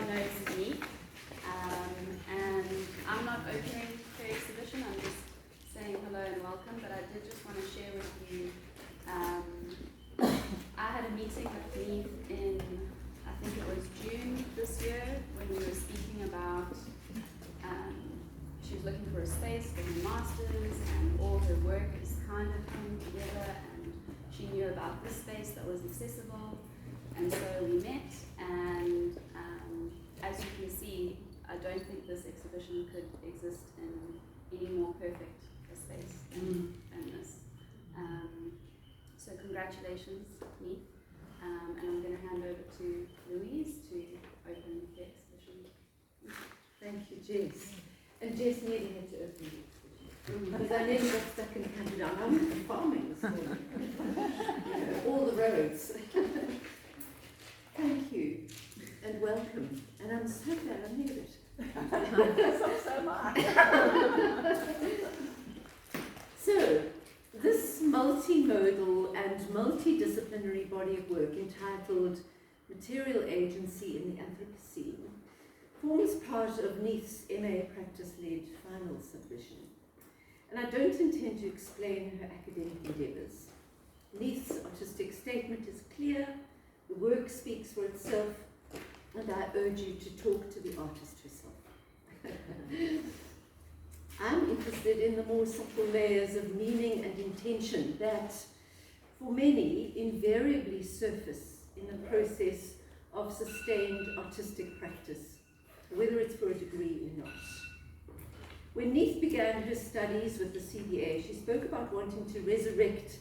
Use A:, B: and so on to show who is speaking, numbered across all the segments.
A: everyone knows Neith, and I'm not opening her exhibition, I'm just saying hello and welcome, but I did just want to share with you, I had a meeting with Neith in, I think it was June this year, when we were speaking about, she was looking for a space for her masters, and all her work is kind of coming together, and she knew about this space that was accessible. And so we met, and as you can see, I don't think this exhibition could exist in any more perfect a space than this. So congratulations, Neith. And I'm going to hand over to Louise to open the exhibition.
B: Thank you, Jess. And Jess nearly had to open the exhibition. Because I nearly got stuck in Canada. I'm farming this morning. All the roads. Thank you, and welcome. And I'm so glad I'm here.
C: So am I.
B: So, this multimodal and multidisciplinary body of work entitled Material Agency in the Anthropocene forms part of Neith's MA practice-led final submission. And I don't intend to explain her academic endeavours. Neith's artistic statement is clear. The work speaks for itself, and I urge you to talk to the artist herself. I'm interested in the more subtle layers of meaning and intention that, for many, invariably surface in the process of sustained artistic practice, whether it's for a degree or not. When Neith began her studies with the CBA, she spoke about wanting to resurrect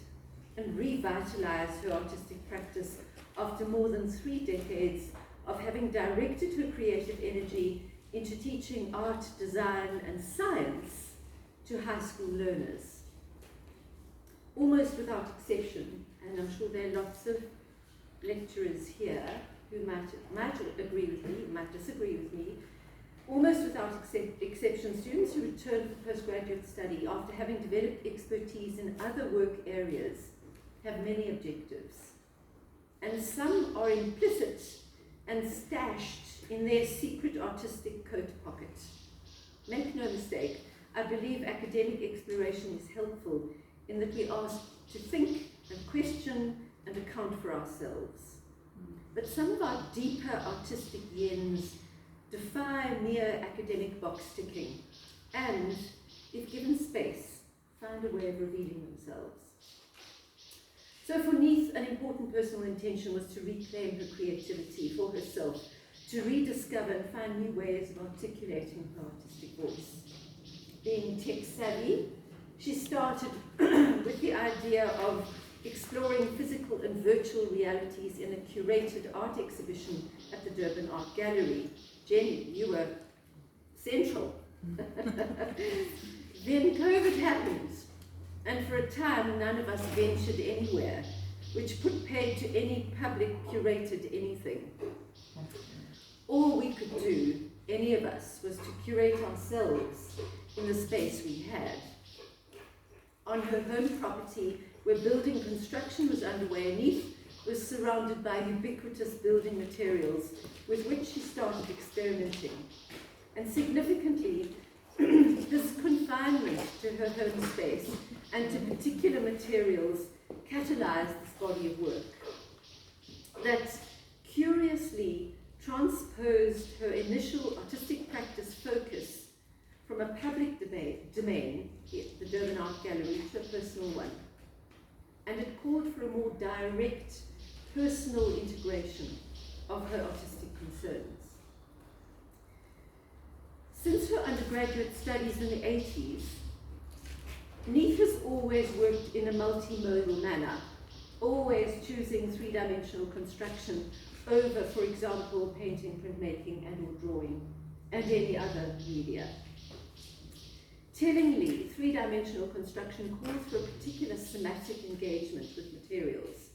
B: and revitalize her artistic practice after more than 3 decades of having directed her creative energy into teaching art, design, and science to high school learners. Almost without exception, and I'm sure there are lots of lecturers here who might agree with me, might disagree with me, almost without exception, students who return for postgraduate study after having developed expertise in other work areas have many objectives. And some are implicit and stashed in their secret artistic coat pocket. Make no mistake, I believe academic exploration is helpful in that we are asked to think and question and account for ourselves. But some of our deeper artistic yens defy mere academic box ticking and, if given space, find a way of revealing themselves. So for Neith, an important personal intention was to reclaim her creativity for herself, to rediscover and find new ways of articulating her artistic voice. Being tech-savvy, she started with the idea of exploring physical and virtual realities in a curated art exhibition at the Durban Art Gallery. Jenny, you were central. Then COVID happened. And for a time, none of us ventured anywhere, which put paid to any public curated anything. All we could do, any of us, was to curate ourselves in the space we had. On her home property, where building construction was underway, Neith was surrounded by ubiquitous building materials with which she started experimenting. And significantly, this confinement to her home space and to particular materials catalyzed this body of work that curiously transposed her initial artistic practice focus from a public domain, the Durban Art Gallery, to a personal one. And it called for a more direct personal integration of her artistic concerns. Since her undergraduate studies in the 80s, Neith has always worked in a multimodal manner, always choosing 3-dimensional construction over, for example, painting, printmaking, and or drawing, and any other media. Tellingly, 3-dimensional construction calls for a particular somatic engagement with materials.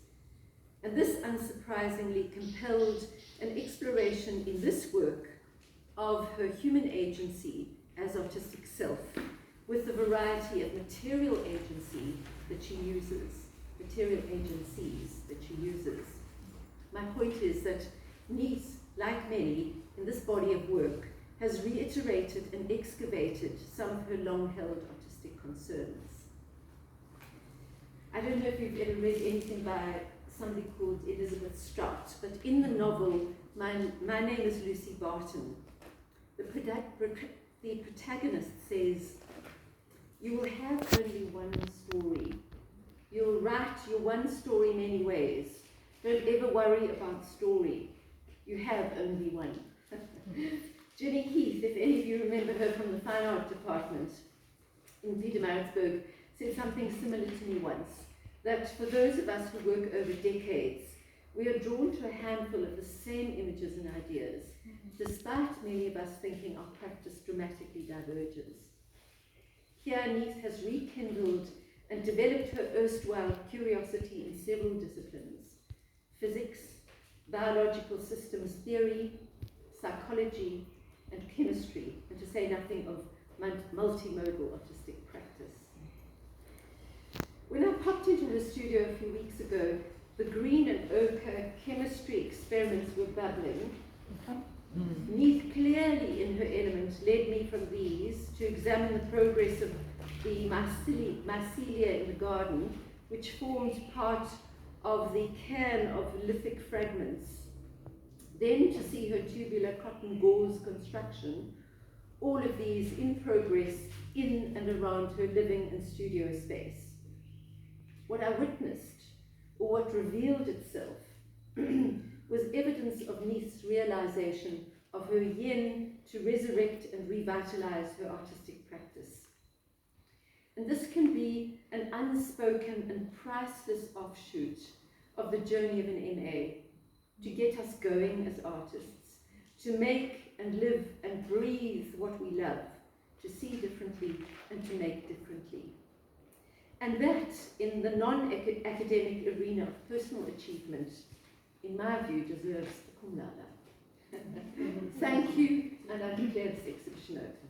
B: And this unsurprisingly compelled an exploration in this work of her human agency as artistic self, with the variety of material agency that she uses, material agencies that she uses. My point is that Neith like many in this body of work, has reiterated and excavated some of her long-held artistic concerns. I don't know if you've ever read anything by somebody called Elizabeth Strout, but in the novel, My Name is Lucy Barton, the protagonist says, "You will have only one story. You'll write your one story many ways. Don't ever worry about story. You have only one." Jenny Heath, if any of you remember her from the Fine Art Department in Pietermaritzburg, said something similar to me once, that for those of us who work over decades, we are drawn to a handful of the same images and ideas, despite many of us thinking our practice dramatically diverges. Here, Neith has rekindled and developed her erstwhile curiosity in several disciplines: physics, biological systems theory, psychology, and chemistry, and to say nothing of multimodal artistic practice. When I popped into her studio a few weeks ago, the green and ochre chemistry experiments were bubbling. Neith, clearly in her element, led me from these to examine the progress of the mycelia in the garden, which formed part of the cairn of lithic fragments. Then to see her tubular cotton gauze construction, all of these in progress in and around her living and studio space. What I witnessed, or what revealed itself, was evidence of Neith's realization of her yen to resurrect and revitalize her artistic practice. And this can be an unspoken and priceless offshoot of the journey of an MA, to get us going as artists, to make and live and breathe what we love, to see differently and to make differently. And that, in the non-academic arena of personal achievement, in my view, deserves the cum laude. Thank you, and I declare this exhibition open.